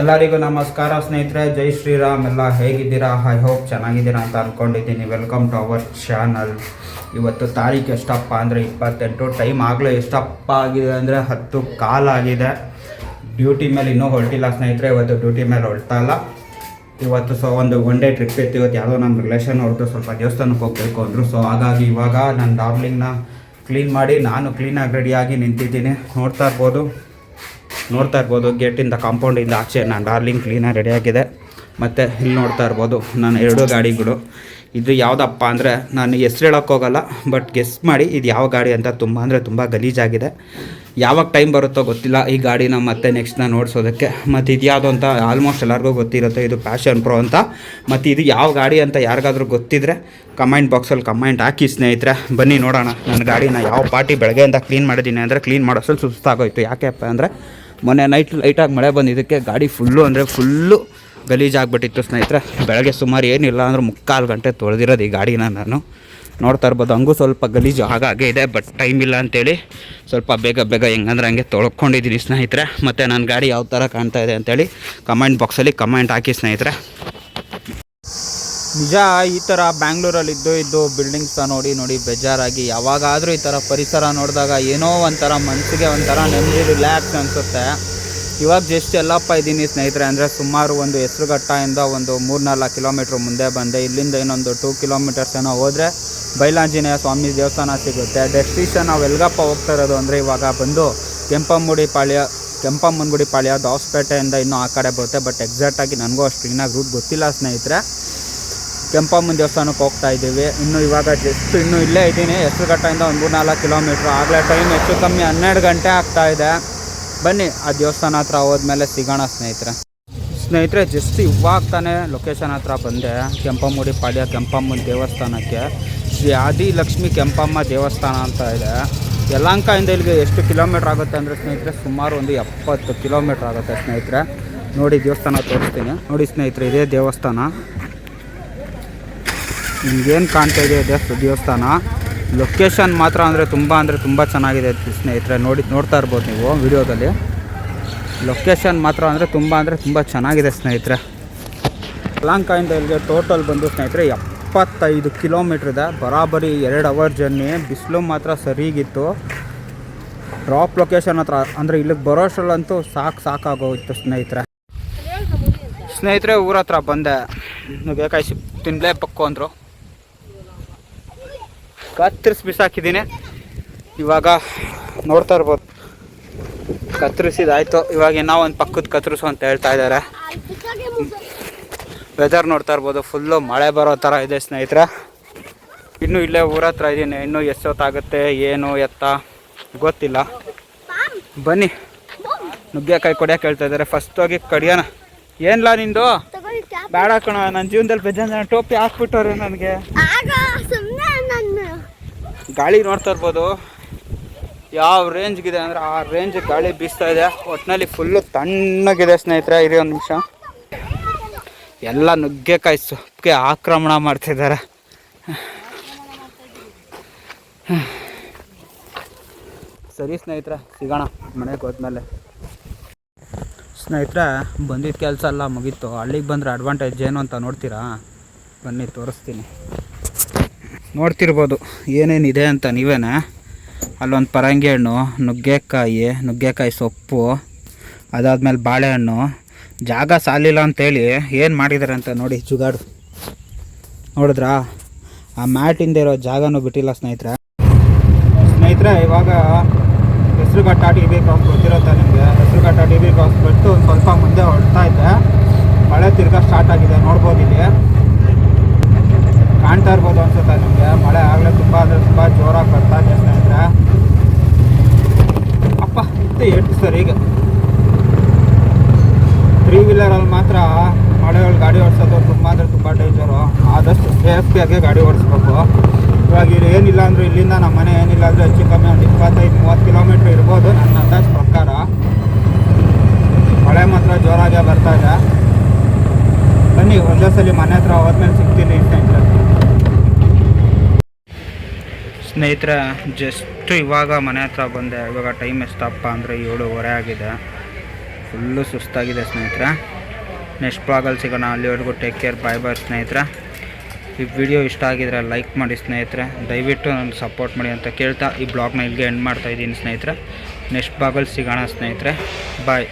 ಎಲ್ಲರಿಗೂ ನಮಸ್ಕಾರ ಸ್ನೇಹಿತರೆ, ಜೈ ಶ್ರೀರಾಮ್. ಎಲ್ಲ ಹೇಗಿದ್ದೀರಾ? ಐ ಹೋಪ್ ಚೆನ್ನಾಗಿದ್ದೀರಾ ಅಂತ ಅಂದ್ಕೊಂಡಿದ್ದೀನಿ. Welcome to our channel. ಇವತ್ತು ತಾರೀಕು ಎಷ್ಟಪ್ಪ ಅಂದರೆ 28. ಟೈಮ್ ಆಗಲೇ ಎಷ್ಟಪ್ಪ ಆಗಿದೆ ಅಂದರೆ 10:15 ಆಗಿದೆ. ಡ್ಯೂಟಿ ಮೇಲೆ ಇನ್ನೂ ಹೊರಟಿಲ್ಲ ಸ್ನೇಹಿತರೆ. ಇವತ್ತು ಡ್ಯೂಟಿ ಮೇಲೆ ಹೊರಡ್ತಾ ಇಲ್ಲ. ಇವತ್ತು ಒಂದು ಒನ್ ಡೇ ಟ್ರಿಪ್ ಇತ್ತು. ಇವತ್ತು ಯಾವುದೋ ನಮ್ಮ ರಿಲೇಷನ್ ಹೊರಟು ಸ್ವಲ್ಪ ದೇವಸ್ಥಾನಕ್ಕೆ ಹೋಗಬೇಕು ಅಂದರು. ಸೊ ಹಾಗಾಗಿ ಇವಾಗ ನನ್ನ ಡಾರ್ಲಿಂಗ್ನ ಕ್ಲೀನ್ ಮಾಡಿ ನಾನು ಕ್ಲೀನಾಗಿ ರೆಡಿಯಾಗಿ ನಿಂತಿದ್ದೀನಿ. ನೋಡ್ತಾ ಇರ್ಬೋದು ಗೇಟಿಂದ, ಕಾಂಪೌಂಡಿಂದ ಆಚೆ ನಾನು ಡಾರ್ಲಿಂಗ್ ಕ್ಲೀನಾಗಿ ರೆಡಿಯಾಗಿದೆ. ಮತ್ತು ಇಲ್ಲಿ ನೋಡ್ತಾ ಇರ್ಬೋದು ನಾನು 2 ಗಾಡಿಗಳು. ಇದು ಯಾವುದಪ್ಪ ಅಂದರೆ ನಾನು ಹೆಸ್ರು ಹೇಳೋಕ್ಕೋಗಲ್ಲ, ಬಟ್ ಗೆಸ್ ಮಾಡಿ ಇದು ಯಾವ ಗಾಡಿ ಅಂತ. ತುಂಬ ಗಲೀಜಾಗಿದೆ. ಯಾವಾಗ ಟೈಮ್ ಬರುತ್ತೋ ಗೊತ್ತಿಲ್ಲ ಈ ಗಾಡಿನ ಮತ್ತೆ ನೆಕ್ಸ್ಟ್ನ ನೋಡಿಸೋದಕ್ಕೆ. ಮತ್ತು ಇದು ಯಾವುದು ಅಂತ ಆಲ್ಮೋಸ್ಟ್ ಎಲ್ಲರಿಗೂ ಗೊತ್ತಿರುತ್ತೆ, ಇದು ಪ್ಯಾಷನ್ ಪ್ರೋ ಅಂತ. ಮತ್ತು ಇದು ಯಾವ ಗಾಡಿ ಅಂತ ಯಾರಿಗಾದ್ರೂ ಗೊತ್ತಿದ್ದರೆ ಕಮೆಂಟ್ ಬಾಕ್ಸಲ್ಲಿ ಕಮೆಂಟ್ ಹಾಕಿ ಸ್ನೇಹಿತರೆ. ಬನ್ನಿ ನೋಡೋಣ ನನ್ನ ಗಾಡಿನ ಯಾವ ಪಾರ್ಟಿ ಬೆಳಗ್ಗೆಯಿಂದ ಕ್ಲೀನ್ ಮಾಡಿದ್ದೀನಿ ಅಂದರೆ ಕ್ಲೀನ್ ಮಾಡೋಸಲ್ಲಿ ಸುಸ್ತಾಗೋಯ್ತು. ಯಾಕೆಪ್ಪ ಅಂದರೆ ಮೊನ್ನೆ ಲೈಟಾಗಿ ಮಳೆ ಬಂದಿದ್ದಕ್ಕೆ ಗಾಡಿ ಫುಲ್ಲು ಗಲೀಜಾಗ್ಬಿಟ್ಟಿತ್ತು ಸ್ನೇಹಿತರೆ. ಬೆಳಗ್ಗೆ ಸುಮಾರು ಏನಿಲ್ಲ ಅಂದ್ರೆ 3/4 ಗಂಟೆ ತೊಳೆದಿರೋದು ಈ ಗಾಡಿನ ನಾನು. ನೋಡ್ತಾ ಇರ್ಬೋದು ಹಂಗೂ ಸ್ವಲ್ಪ ಗಲೀಜು ಹಾಗೆ ಇದೆ, ಬಟ್ ಟೈಮ್ ಇಲ್ಲ ಅಂತೇಳಿ ಸ್ವಲ್ಪ ಬೇಗ ಹೆಂಗಂದ್ರೆ ಹಂಗೆ ತೊಳ್ಕೊಂಡಿದ್ದೀನಿ ಸ್ನೇಹಿತರೆ. ಮತ್ತು ನನ್ನ ಗಾಡಿ ಯಾವ ಥರ ಕಾಣ್ತಾ ಇದೆ ಅಂತೇಳಿ ಕಮೆಂಟ್ ಬಾಕ್ಸಲ್ಲಿ ಕಮೆಂಟ್ ಹಾಕಿ ಸ್ನೇಹಿತರೆ. ನಿಜ ಈ ಥರ ಬ್ಯಾಂಗ್ಳೂರಲ್ಲಿ ಇದ್ದು ಬಿಲ್ಡಿಂಗ್ಸ ನೋಡಿ ಬೇಜಾರಾಗಿ ಯಾವಾಗಾದರೂ ಈ ಥರ ಪರಿಸರ ನೋಡಿದಾಗ ಏನೋ ಒಂಥರ ಮನಸ್ಸಿಗೆ ಒಂಥರ ನೆಮ್ಮದಿ, ರಿಲ್ಯಾಕ್ಸ್ ಅನಿಸುತ್ತೆ. ಇವಾಗ ಜಸ್ಟ್ ಎಲ್ಲಪ್ಪ ಇದ್ದೀನಿ ಸ್ನೇಹಿತರೆ ಅಂದರೆ ಸುಮಾರು ಒಂದು ಹೆಸರುಘಟ್ಟದಿಂದ ಒಂದು 3-4 ಕಿಲೋಮೀಟ್ರ್ ಮುಂದೆ ಬಂದೆ. ಇಲ್ಲಿಂದ ಇನ್ನೊಂದು 2 ಕಿಲೋಮೀಟರ್ಸ್ ಏನೋ ಹೋದರೆ ಬೈಲಾಂಜನೇಯ ಸ್ವಾಮಿ ದೇವಸ್ಥಾನ ಸಿಗುತ್ತೆ. ಡೆಸ್ಟಿನೇಷನ್ ನಾವು ಎಲ್ಗಪ್ಪ ಹೋಗ್ತಾ ಇರೋದು ಅಂದರೆ ಇವಾಗ ಬಂದು ಕೆಂಪಮ್ಮನಗುಡಿ ಪಾಳ್ಯ ದಾವಸ್ಪೇಟೆಯಿಂದ ಇನ್ನೂ ಆ ಕಡೆ ಬರುತ್ತೆ. ಬಟ್ ಎಕ್ಸಾಕ್ಟಾಗಿ ನನಗೂ ಅಷ್ಟು ಕ್ಲೀನಾಗಿ ರೂಟ್ ಗೊತ್ತಿಲ್ಲ ಸ್ನೇಹಿತರೆ. ಕೆಂಪಮ್ಮನ ದೇವಸ್ಥಾನಕ್ಕೆ ಹೋಗ್ತಾ ಇದ್ದೀವಿ. ಇವಾಗ ಜಸ್ಟ್ ಇನ್ನೂ ಇಲ್ಲೇ ಇದ್ದೀನಿ. ಹೆಸರುಘಟ್ಟದಿಂದ ಒಂದು 3-4 ಕಿಲೋಮೀಟ್ರು. ಆಗಲೇ ಟೈಮ್ ಹೆಚ್ಚು ಕಮ್ಮಿ 12 ಗಂಟೆ ಆಗ್ತಾಯಿದೆ. ಬನ್ನಿ ಆ ದೇವಸ್ಥಾನ ಹತ್ರ ಹೋದ್ಮೇಲೆ ಸಿಗೋಣ ಸ್ನೇಹಿತರೆ. ಜಸ್ಟ್ ಇವಾಗ ತಾನೇ ಲೊಕೇಶನ್ ಹತ್ರ ಬಂದೆ. ಕೆಂಪಮ್ಮಗುಡಿ ಪಾಳ್ಯ ಕೆಂಪಮ್ಮನ ದೇವಸ್ಥಾನಕ್ಕೆ. ಶ್ರೀ ಆದಿಲಕ್ಷ್ಮಿ ಕೆಂಪಮ್ಮ ದೇವಸ್ಥಾನ ಅಂತ ಇದೆ. ಯಲಹಂಕದಿಂದ ಇಲ್ಲಿಗೆ ಎಷ್ಟು ಕಿಲೋಮೀಟ್ರ್ ಆಗುತ್ತೆ ಅಂದರೆ ಸ್ನೇಹಿತರೆ ಸುಮಾರು ಒಂದು 70 ಕಿಲೋಮೀಟ್ರ್ ಆಗುತ್ತೆ ಸ್ನೇಹಿತರೆ. ನೋಡಿ ದೇವಸ್ಥಾನ ತೋರಿಸ್ತೀನಿ. ನೋಡಿ ಸ್ನೇಹಿತರೆ, ಇದೇ ದೇವಸ್ಥಾನ. ನಿಮಗೇನು ಕಾಣ್ತಾ ಇದೆ ದೇವಸ್ಥಾನ. ಲೊಕೇಶನ್ ಮಾತ್ರ ಅಂದರೆ ತುಂಬ ಚೆನ್ನಾಗಿದೆ ಸ್ನೇಹಿತರೆ. ನೋಡ್ತಾ ಇರ್ಬೋದು ನೀವು ವಿಡಿಯೋದಲ್ಲಿ. ಲೊಕೇಶನ್ ಮಾತ್ರ ಅಂದರೆ ತುಂಬ ಚೆನ್ನಾಗಿದೆ ಸ್ನೇಹಿತರೆ. ಯಲಹಂಕದಿಂದ ಇಲ್ಲಿಗೆ ಟೋಟಲ್ ಬಂದು ಸ್ನೇಹಿತರೆ 75 ಕಿಲೋಮೀಟ್ರ್ ಇದೆ. ಬರಾಬರಿ 2 ಅವರ್ ಜರ್ನಿ. ಬಿಸಿಲು ಮಾತ್ರ ಸರಿಗಿತ್ತು. ಡ್ರಾಪ್ ಲೊಕೇಶನ್ ಹತ್ರ ಅಂದರೆ ಇಲ್ಲಿಗೆ ಬರೋಷ್ಟರಲ್ಲಂತೂ ಸಾಕಾಗೋಯ್ತು ಸ್ನೇಹಿತರೆ. ಊರ ಹತ್ರ ಬಂದೆ. ನುಗ್ಗೆಕಾಯಿ ತಿನ್ನಲೇಬೇಕು ಅಂದರು. ಕತ್ತರಿಸಿ ಬಿಸಾಕಿದ್ದೀನಿ. ಇವಾಗ ನೋಡ್ತಾ ಇರ್ಬೋದು ಕತ್ತರಿಸಿದಾಯ್ತು. ಇವಾಗ ಇನ್ನೂ ಒಂದು ಪಕ್ಕದ ಕತ್ತರಿಸು ಅಂತ ಹೇಳ್ತಾ ಇದ್ದಾರೆ. ವೆದರ್ ನೋಡ್ತಾ ಇರ್ಬೋದು ಫುಲ್ಲು ಮಳೆ ಬರೋ ಥರ ಇದೆ ಸ್ನೇಹಿತರೆ. ಇನ್ನೂ ಇಲ್ಲೇ ಊರ ಹತ್ರ ಇದ್ದೀನಿ. ಇನ್ನೂ ಎಷ್ಟೊತ್ತಾಗುತ್ತೆ ಏನು ಎತ್ತ ಗೊತ್ತಿಲ್ಲ. ಬನ್ನಿ ನುಗ್ಗೆಕಾಯಿ ಕೊಡಿಯೋಕೆ ಹೇಳ್ತಾ ಇದ್ದಾರೆ. ಫಸ್ಟ್ ಹೋಗಿ ಕಡಿಯೋಣ. ಏನಿಲ್ಲ ನಿಂದು ಬೇಡ ಕಣ. ನನ್ನ ಜೀವನದಲ್ಲಿ ಬೇಜಾರು ಟೋಪಿ ಹಾಕ್ಬಿಟ್ಟವ್ರೆ ನನಗೆ. ಗಾಳಿ ನೋಡ್ತಾ ಇರ್ಬೋದು ಯಾವ ರೇಂಜ್ಗಿದೆ ಅಂದರೆ ಆ ರೇಂಜ್ ಗಾಳಿ ಬೀಸ್ತಾ ಇದೆ. ಒಟ್ಟಿನಲ್ಲಿ ಫುಲ್ಲು ತಣ್ಣಗಿದೆ ಸ್ನೇಹಿತರೆ. ಇರಿ ಒಂದು ನಿಮಿಷ. ಎಲ್ಲ ನುಗ್ಗೆಕಾಯಿ ಸೊಪ್ಪಿಗೆ ಆಕ್ರಮಣ ಮಾಡ್ತಿದ್ದಾರೆ. ಸರಿ ಸ್ನೇಹಿತರೆ, ಸಿಗೋಣ ಮನೆಗೆ ಹೋದ್ಮೇಲೆ. ಸ್ನೇಹಿತರೆ ಬಂದಿದ್ದ ಕೆಲಸ ಎಲ್ಲ ಮುಗೀತು. ಹಳ್ಳಿಗೆ ಬಂದರೆ ಅಡ್ವಾಂಟೇಜ್ ಏನು ಅಂತ ನೋಡ್ತೀರಾ? ಬನ್ನಿ ತೋರಿಸ್ತೀನಿ. ನೋಡ್ತಿರ್ಬೋದು ಏನೇನಿದೆ ಅಂತ ನೀವೇನೆ. ಅಲ್ಲೊಂದು ಪರಂಗಿ ಹಣ್ಣು, ನುಗ್ಗೆಕಾಯಿ ಸೊಪ್ಪು, ಅದಾದಮೇಲೆ ಬಾಳೆಹಣ್ಣು. ಜಾಗ ಸಾಲಿಲ್ಲ ಅಂತೇಳಿ ಏನು ಮಾಡಿದ್ದಾರೆ ಅಂತ ನೋಡಿ ಜುಗಾಡು. ನೋಡಿದ್ರಾ? ಆ ಮ್ಯಾಟಿಂದ ಇರೋ ಜಾಗನೂ ಬಿಟ್ಟಿಲ್ಲ ಸ್ನೇಹಿತರೆ. ಇವಾಗ ಹೆಸರುಘಟ್ಟ ಟಿ.ಬಿ. ಕ್ರಾಸ್ ಗೊತ್ತಿರುತ್ತೆ ನಿಮಗೆ. ಹೆಸರುಘಟ್ಟ ಟಿ.ಬಿ. ಕ್ರಾಸ್ ಬಿಟ್ಟು ಸ್ವಲ್ಪ ಮುಂದೆ ಹೊರಡ್ತಾ ಇದ್ದೆ. ಮಳೆ ತಿರ್ಗಾ ಸ್ಟಾರ್ಟ್ ಆಗಿದೆ. ನೋಡ್ಬೋದು ಇಲ್ಲಿ ಕಾಣ್ತಾ ಇರ್ಬೋದು ಅನ್ಸುತ್ತೆ ನಿಮಗೆ. ಮಳೆ ಆಗಲೇ ತುಂಬ ಜೋರಾಗಿ ಬರ್ತಾ ಇದೆ ಸ್ನೇಹಿತರೆ. ಅಪ್ಪ ಇತ್ತು ಎಷ್ಟು ಸರ್. ಈಗ 3 ವೀಲರಲ್ಲಿ ಮಾತ್ರ ಮಳೆಯಲ್ಲಿ ಗಾಡಿ ಓಡಿಸೋದು ತುಂಬ ಡೇಂಜರು. ಆದಷ್ಟು ಸೇಫ್ಟಿಯಾಗಿ ಗಾಡಿ ಓಡಿಸ್ಬೇಕು. ಇವಾಗ ಏನಿಲ್ಲ ಅಂದರೂ ಇಲ್ಲಿಂದ ನಮ್ಮ ಮನೆ ಏನಿಲ್ಲ ಅಂದರೆ ಹೆಚ್ಚು ಕಮ್ಮಿ ಒಂದು 25-30 ಕಿಲೋಮೀಟ್ರ್ ಇರ್ಬೋದು ನನ್ನ ಅಂದಾಜು ಪ್ರಕಾರ. ಮಳೆ ಮಾತ್ರ ಜೋರಾಗೇ ಬರ್ತಾ ಇದೆ. ಬನ್ನಿ ಒಂದೇ ಸಲ ಮನೆ ಹತ್ರ ಹೋದ್ಮೇಲೆ ಸಿಗ್ತೀನಿ ಸ್ನೇಹಿತರೆ. ಜಸ್ಟ್ ಇವಾಗ ಮನೆ ಹತ್ರ ಬಂದೆ. ಇವಾಗ ಟೈಮ್ ಎಷ್ಟಪ್ಪ ಅಂದರೆ 7:15 ಆಗಿದೆ. ಫುಲ್ಲು ಸುಸ್ತಾಗಿದೆ ಸ್ನೇಹಿತರೆ. ನೆಕ್ಸ್ಟ್ ಬ್ಲಾಗಲ್ಲಿ ಸಿಗೋಣ. ಅಲ್ಲಿವರೆಗೂ ಟೇಕ್ ಕೇರ್, ಬಾಯ್ ಬಾಯ್ ಸ್ನೇಹಿತರೆ. ಈ ವಿಡಿಯೋ ಇಷ್ಟ ಆಗಿದ್ರೆ ಲೈಕ್ ಮಾಡಿ ಸ್ನೇಹಿತರೆ. ದಯವಿಟ್ಟು ನನ್ನ ಸಪೋರ್ಟ್ ಮಾಡಿ ಅಂತ ಕೇಳ್ತಾ ಈ ಬ್ಲಾಗ್ನ ಇಲ್ಲಿಗೆ ಎಂಡ್ ಮಾಡ್ತಾಯಿದ್ದೀನಿ ಸ್ನೇಹಿತರೆ. ನೆಕ್ಸ್ಟ್ ಬ್ಲಾಗಲ್ಲಿ ಸಿಗೋಣ ಸ್ನೇಹಿತರೆ. ಬಾಯ್.